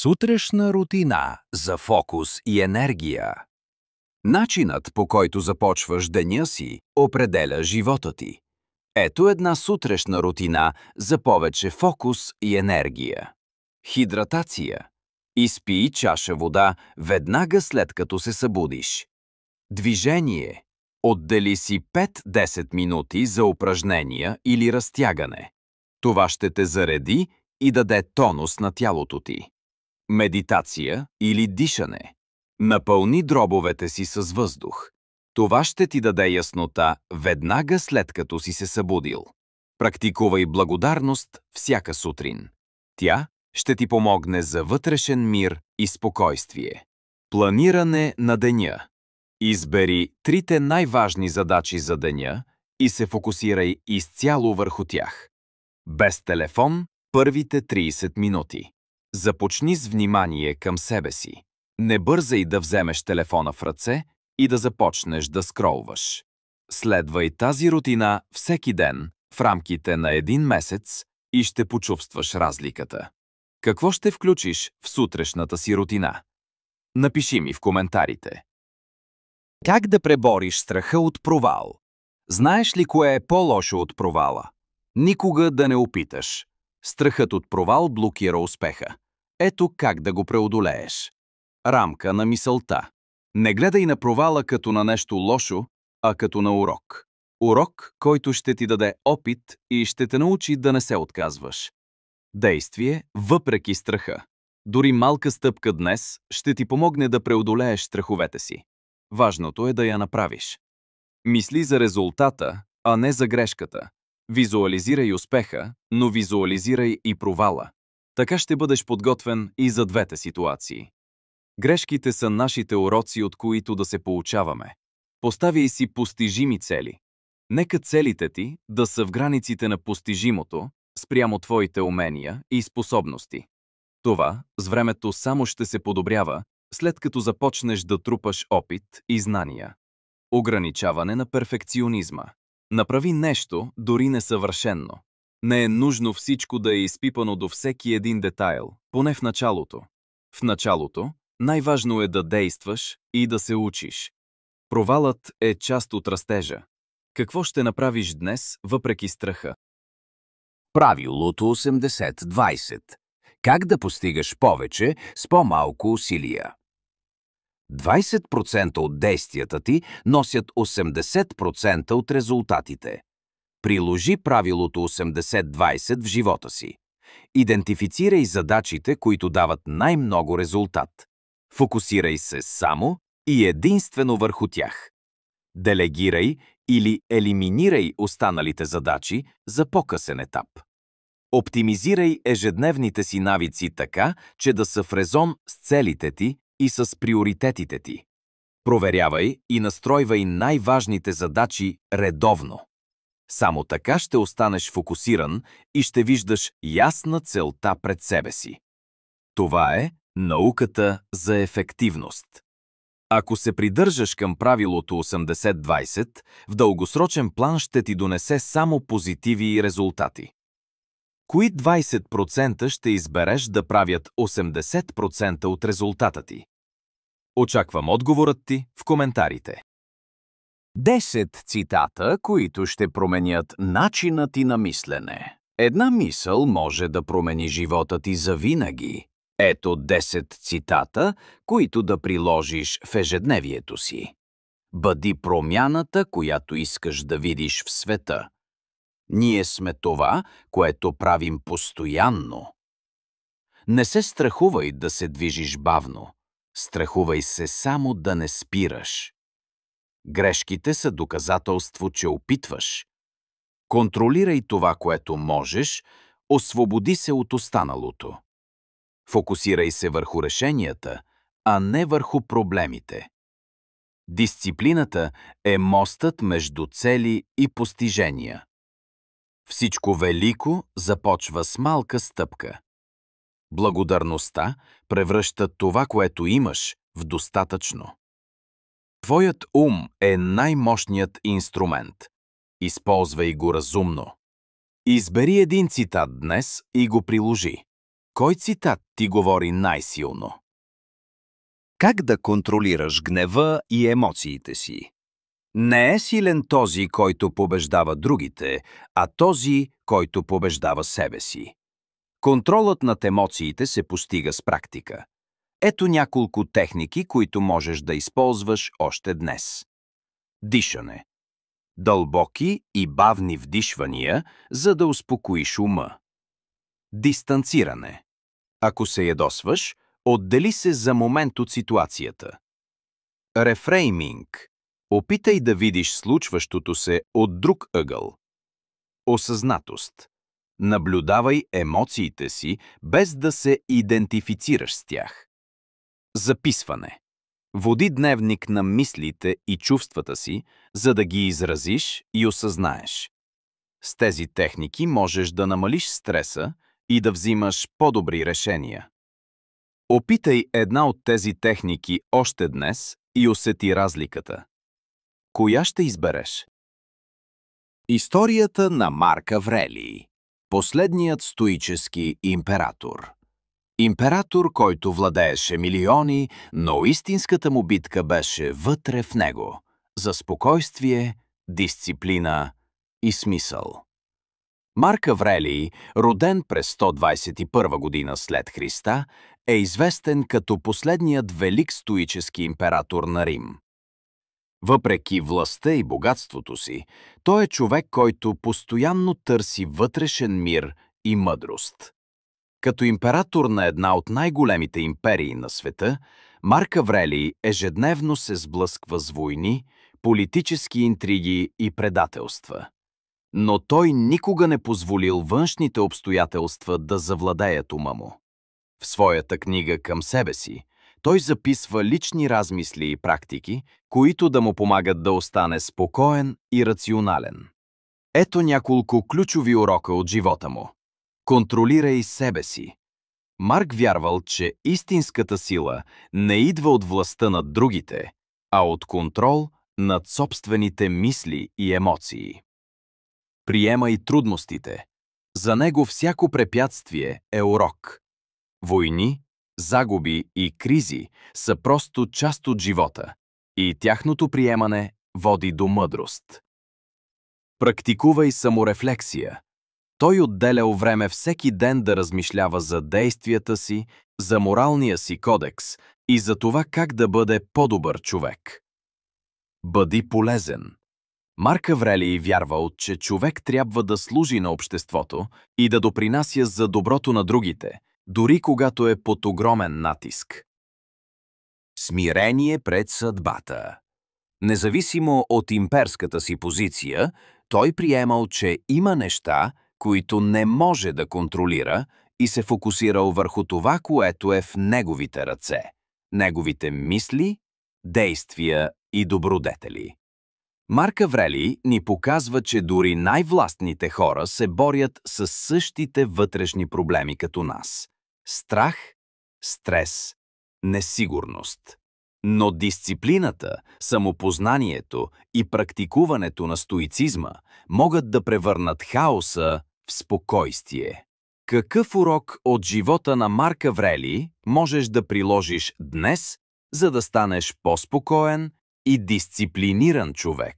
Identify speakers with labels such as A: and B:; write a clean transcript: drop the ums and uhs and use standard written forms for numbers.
A: Сутрешна рутина за фокус и енергия. Начинът, по който започваш деня си, определя живота ти. Ето една сутрешна рутина за повече фокус и енергия. Хидратация. Изпий чаша вода веднага след като се събудиш. Движение. Отдели си 5-10 минути за упражнения или разтягане. Това ще те зареди и даде тонус на тялото ти. Медитация или дишане. Напълни дробовете си с въздух. Това ще ти даде яснота веднага след като си се събудил. Практикувай благодарност всяка сутрин. Тя ще ти помогне за вътрешен мир и спокойствие. Планиране на деня. Избери трите най-важни задачи за деня и се фокусирай изцяло върху тях. Без телефон първите 30 минути. Започни с внимание към себе си. Не бързай да вземеш телефона в ръце и да започнеш да скролваш. Следвай тази рутина всеки ден в рамките на един месец и ще почувстваш разликата. Какво ще включиш в сутрешната си рутина? Напиши ми в коментарите. Как да пребориш страха от провал? Знаеш ли кое е по-лошо от провала? Никога да не опиташ. Страхът от провал блокира успеха. Ето как да го преодолееш. Рамка на мисълта. Не гледай на провала като на нещо лошо, а като на урок. Урок, който ще ти даде опит и ще те научи да не се отказваш. Действие въпреки страха. Дори малка стъпка днес ще ти помогне да преодолееш страховете си. Важното е да я направиш. Мисли за резултата, а не за грешката. Визуализирай успеха, но визуализирай и провала. Така ще бъдеш подготвен и за двете ситуации. Грешките са нашите уроци, от които да се поучаваме. Поставяй си постижими цели. Нека целите ти да са в границите на постижимото спрямо твоите умения и способности. Това с времето само ще се подобрява, след като започнеш да трупаш опит и знания. Ограничаване на перфекционизма. Направи нещо, дори несъвършено. Не е нужно всичко да е изпипано до всеки един детайл, поне в началото. В началото най-важно е да действаш и да се учиш. Провалът е част от растежа. Какво ще направиш днес, въпреки страха?
B: Правилото 80-20. Как да постигаш повече с по-малко усилия? 20% от действията ти носят 80% от резултатите. Приложи правилото 80-20 в живота си. Идентифицирай задачите, които дават най-много резултат. Фокусирай се само и единствено върху тях. Делегирай или елиминирай останалите задачи за по-късен етап. Оптимизирай ежедневните си навици така, че да са в резон с целите ти и с приоритетите ти. Проверявай и настройвай най-важните задачи редовно. Само така ще останеш фокусиран и ще виждаш ясна целта пред себе си. Това е науката за ефективност. Ако се придържаш към правилото 80-20, в дългосрочен план ще ти донесе само позитиви и резултати. Кои 20% ще избереш да правят 80% от резултата ти? Очаквам отговорът ти в коментарите.
A: 10 цитата, които ще променят начина ти на мислене. Една мисъл може да промени живота ти завинаги. Ето 10 цитата, които да приложиш в ежедневието си. Бъди промяната, която искаш да видиш в света. Ние сме това, което правим постоянно. Не се страхувай да се движиш бавно. Страхувай се само да не спираш. Грешките са доказателство, че опитваш. Контролирай това, което можеш, освободи се от останалото. Фокусирай се върху решенията, а не върху проблемите. Дисциплината е мостът между цели и постижения. Всичко велико започва с малка стъпка. Благодарността превръща това, което имаш, в достатъчно. Твоят ум е най-мощният инструмент. Използвай го разумно. Избери един цитат днес и го приложи. Кой цитат ти говори най-силно? Как да контролираш гнева и емоциите си? Не е силен този, който побеждава другите, а този, който побеждава себе си. Контролът над емоциите се постига с практика. Ето няколко техники, които можеш да използваш още днес. Дишане. Дълбоки и бавни вдишвания, за да успокоиш ума. Дистанциране. Ако се ядосваш, отдели се за момент от ситуацията. Рефрейминг. Опитай да видиш случващото се от друг ъгъл. Осъзнатост. Наблюдавай емоциите си, без да се идентифицираш с тях. Записване. Води дневник на мислите и чувствата си, за да ги изразиш и осъзнаеш. С тези техники можеш да намалиш стреса и да взимаш по-добри решения. Опитай една от тези техники още днес и усети разликата. Коя ще избереш? Историята на Марк Аврелий. Последният стоически император. Император, който владееше милиони, но истинската му битка беше вътре в него – за спокойствие, дисциплина и смисъл. Марк Аврелий, роден през 121 година след Христа, е известен като последният велик стоически император на Рим. Въпреки властта и богатството си, той е човек, който постоянно търси вътрешен мир и мъдрост. Като император на една от най-големите империи на света, Марк Аврелий ежедневно се сблъсква с войни, политически интриги и предателства. Но той никога не позволил външните обстоятелства да завладеят ума му. В своята книга «Към себе си» той записва лични размисли и практики, които да му помагат да остане спокоен и рационален. Ето няколко ключови урока от живота му. Контролирай себе си. Марк вярвал, че истинската сила не идва от властта над другите, а от контрол над собствените мисли и емоции. Приемай трудностите. За него всяко препятствие е урок. Войни, загуби и кризи са просто част от живота и тяхното приемане води до мъдрост. Практикувай саморефлексия. Той отделял време всеки ден да размишлява за действията си, за моралния си кодекс и за това как да бъде по-добър човек. Бъди полезен. Марк Аврелий вярвал, че човек трябва да служи на обществото и да допринася за доброто на другите, дори когато е под огромен натиск. Смирение пред съдбата. Независимо от имперската си позиция, той приемал, че има неща, които не може да контролира и се фокусирал върху това, което е в неговите ръце, неговите мисли, действия и добродетели. Марк Аврелий ни показва, че дори най-властните хора се борят с същите вътрешни проблеми като нас – страх, стрес, несигурност. Но дисциплината, самопознанието и практикуването на стоицизма могат да превърнат хаоса в спокойствие. Какъв урок от живота на Марк Аврелий можеш да приложиш днес, за да станеш по-спокоен и дисциплиниран човек?